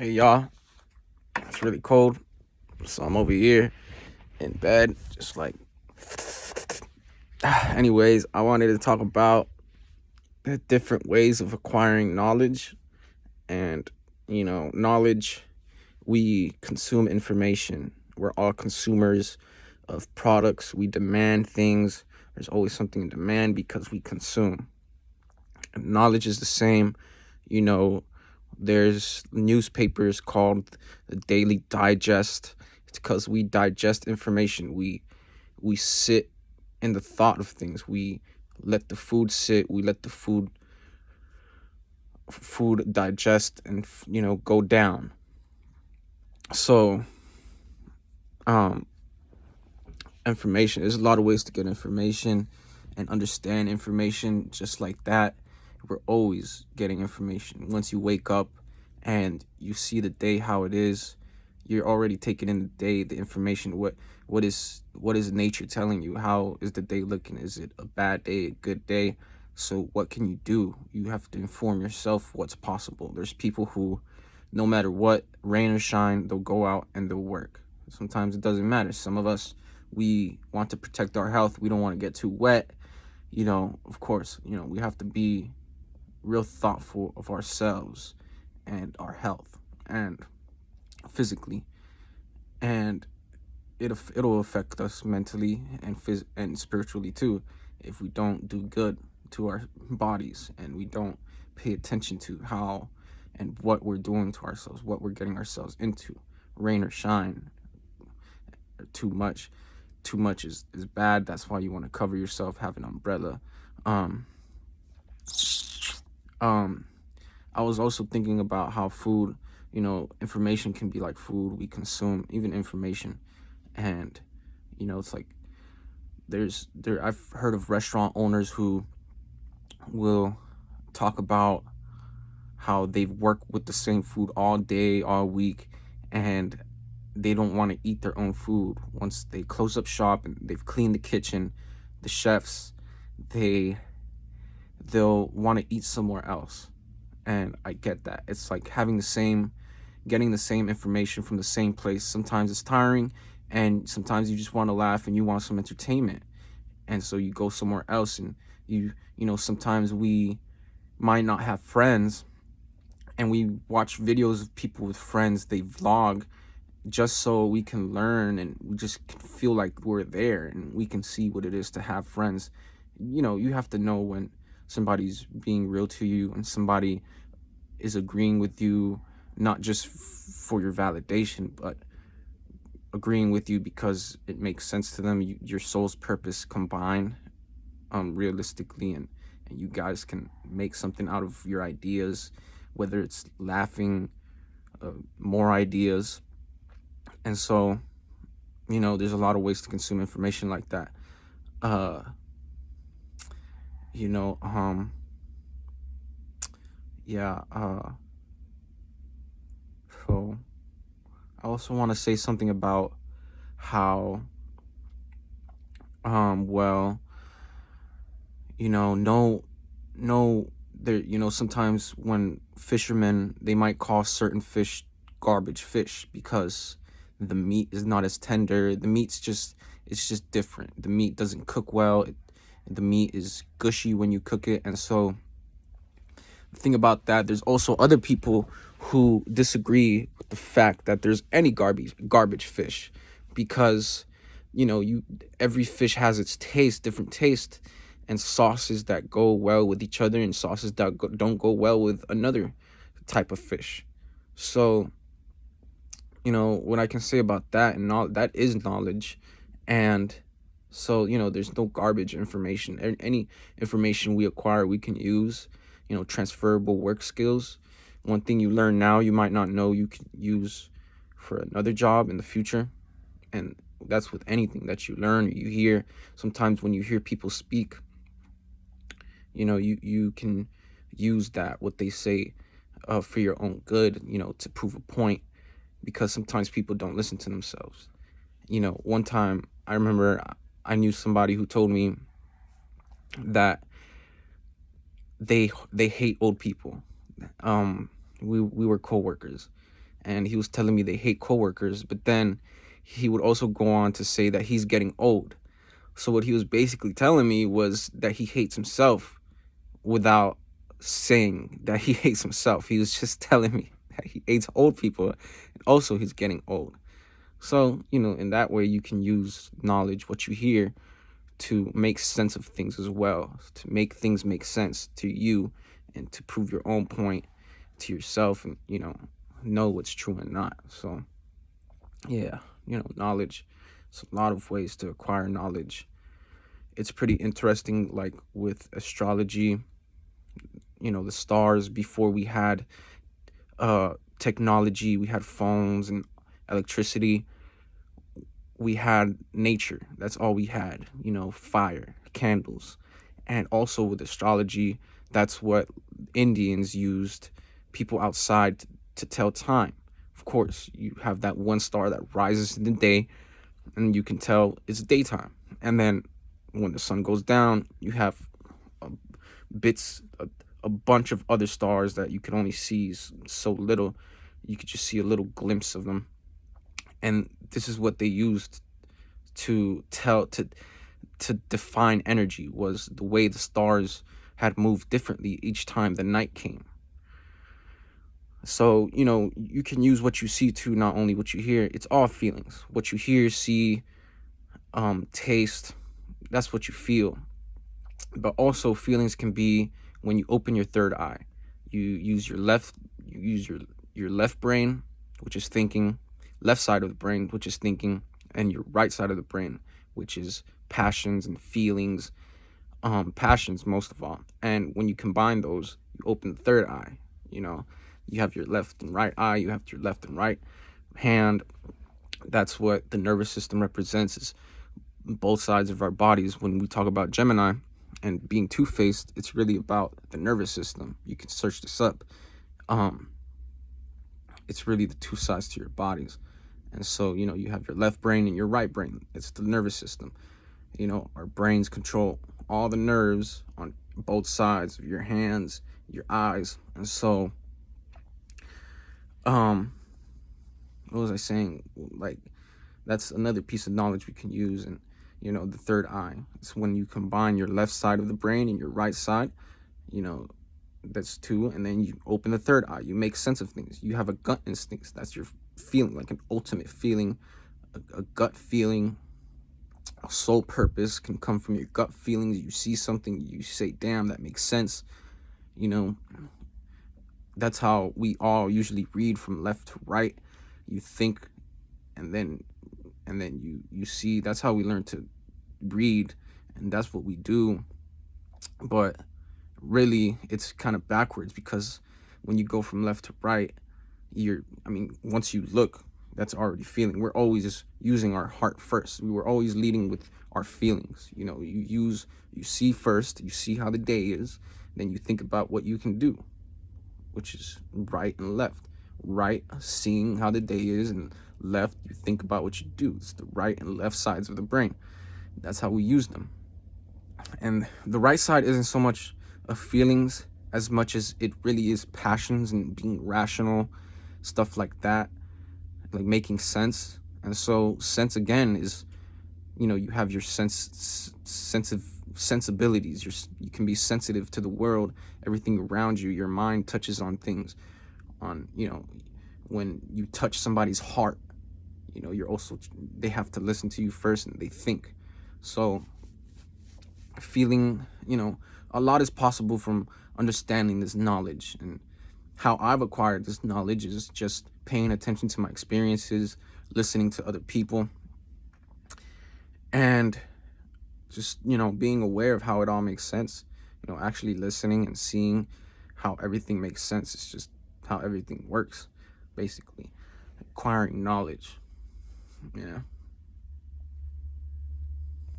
Hey y'all, it's really cold, so I'm over here in bed, just like. Anyways, I wanted to talk about the different ways of acquiring knowledge, and knowledge. We consume information. We're all consumers of products. We demand things. There's always something to demand because we consume. And knowledge is the same. You know, there's newspapers called the Daily Digest. It's because we digest information. We sit in the thought of things. We let the food sit. We let the food digest and go down. So um information. There's a lot of ways to get information and understand information just like that. We're always getting information. Once you wake up and you see the day how it is, you're already taking in the day, the information. What is nature telling you? How is the day looking? Is it a bad day, a good day? So what can you do? You have to inform yourself what's possible. There's people who, no matter what, rain or shine, they'll go out and they'll work. Sometimes it doesn't matter. Some of us, we want to protect our health. We don't want to get too wet. Of course, we have to be real thoughtful of ourselves and our health and physically, and it'll affect us mentally and spiritually too if we don't do good to our bodies and we don't pay attention to how and what we're doing to ourselves, what we're getting ourselves into, rain or shine. Too much is bad. That's why you want to cover yourself, have an umbrella. um um I was also thinking about how food, information can be like food. We consume even information, and it's like I've heard of restaurant owners who will talk about how they've worked with the same food all day, all week, and they don't want to eat their own food. Once they close up shop and they've cleaned the kitchen, the chefs, they'll want to eat somewhere else. And I get that. It's like getting the same information from the same place. Sometimes it's tiring, and sometimes you just want to laugh and you want some entertainment. And so you go somewhere else, and sometimes we might not have friends, and we watch videos of people with friends. They vlog just so we can learn, and we just can feel like we're there and we can see what it is to have friends. You have to know when somebody's being real to you and somebody is agreeing with you, not just for your validation, but agreeing with you because it makes sense to them. Your soul's purpose combine realistically, and you guys can make something out of your ideas, whether it's laughing, more ideas. And so there's a lot of ways to consume information like that. uh you know um yeah. So I also want to say something about how well, no there sometimes when fishermen, they might call certain fish garbage fish because the meat is not as tender. It's just different. The meat doesn't cook well. The meat is gushy when you cook it. And so the thing about that, there's also other people who disagree with the fact that there's any garbage fish, because you every fish has its taste, different taste, and sauces that go well with each other and sauces that don't go well with another type of fish. So what I can say about that, and all that is knowledge. And so there's no garbage information. Any information we acquire, we can use. Transferable work skills. One thing you learn now, you might not know you can use for another job in the future. And that's with anything that you learn or you hear. Sometimes when you hear people speak, you can use that, what they say, for your own good, to prove a point, because sometimes people don't listen to themselves. One time I remember I knew somebody who told me that they hate old people. We were coworkers, and he was telling me they hate coworkers, but then he would also go on to say that he's getting old. So what he was basically telling me was that he hates himself without saying that he hates himself. He was just telling me that he hates old people, and also he's getting old. So, in that way, you can use knowledge, what you hear, to make sense of things as well, to make things make sense to you, and to prove your own point to yourself, and, know what's true and not. So, yeah, knowledge. It's a lot of ways to acquire knowledge. It's pretty interesting, like with astrology, the stars before we had technology, we had phones and electricity, we had nature. That's all we had, fire, candles. And also with astrology, that's what Indians used, people outside to tell time. Of course, you have that one star that rises in the day, and you can tell it's daytime. And then when the sun goes down, you have uh, bits, a bunch of other stars that you can only see so little. You could just see a little glimpse of them. And this is what they used to tell to define energy, was the way the stars had moved differently each time the night came. So, you can use what you see to not only what you hear. It's all feelings. What you hear, see, taste, that's what you feel. But also feelings can be when you open your third eye. You use your left brain, which is thinking, left side of the brain, which is thinking, and your right side of the brain, which is passions and feelings, passions most of all. And when you combine those, you open the third eye. You have your left and right eye, you have your left and right hand. That's what the nervous system represents, is both sides of our bodies. When we talk about Gemini and being two-faced, it's really about the nervous system. You can search this up. It's really the two sides to your bodies. And so, you have your left brain and your right brain. It's the nervous system. Our brains control all the nerves on both sides of your hands, your eyes. And so, what was I saying? Like, that's another piece of knowledge we can use. And, the third eye. It's when you combine your left side of the brain and your right side, that's two. And then you open the third eye. You make sense of things. You have a gut instinct. That's your feeling, like an ultimate feeling, a gut feeling. A soul purpose can come from your gut feelings. You see something, you say, damn, that makes sense. That's how we all usually read, from left to right. You think, and then you see. That's how we learn to read, and that's what we do. But really, it's kind of backwards, because when you go from left to right, once you look, that's already feeling. We're always just using our heart first. We were always leading with our feelings. You see first, you see how the day is, then you think about what you can do, which is right and left. Right, seeing how the day is, and left, you think about what you do. It's the right and left sides of the brain. That's how we use them. And the right side isn't so much of feelings as much as it really is passions and being rational, stuff like that, like making sense. And so sense, again, is, you have your sensibilities. You can be sensitive to the world, everything around you. Your mind touches on things, on, when you touch somebody's heart, they have to listen to you first, and they think. So feeling, a lot is possible from understanding this knowledge. And how I've acquired this knowledge is just paying attention to my experiences, listening to other people, and just, being aware of how it all makes sense. Actually listening and seeing how everything makes sense. It's just how everything works, basically. Acquiring knowledge. Yeah.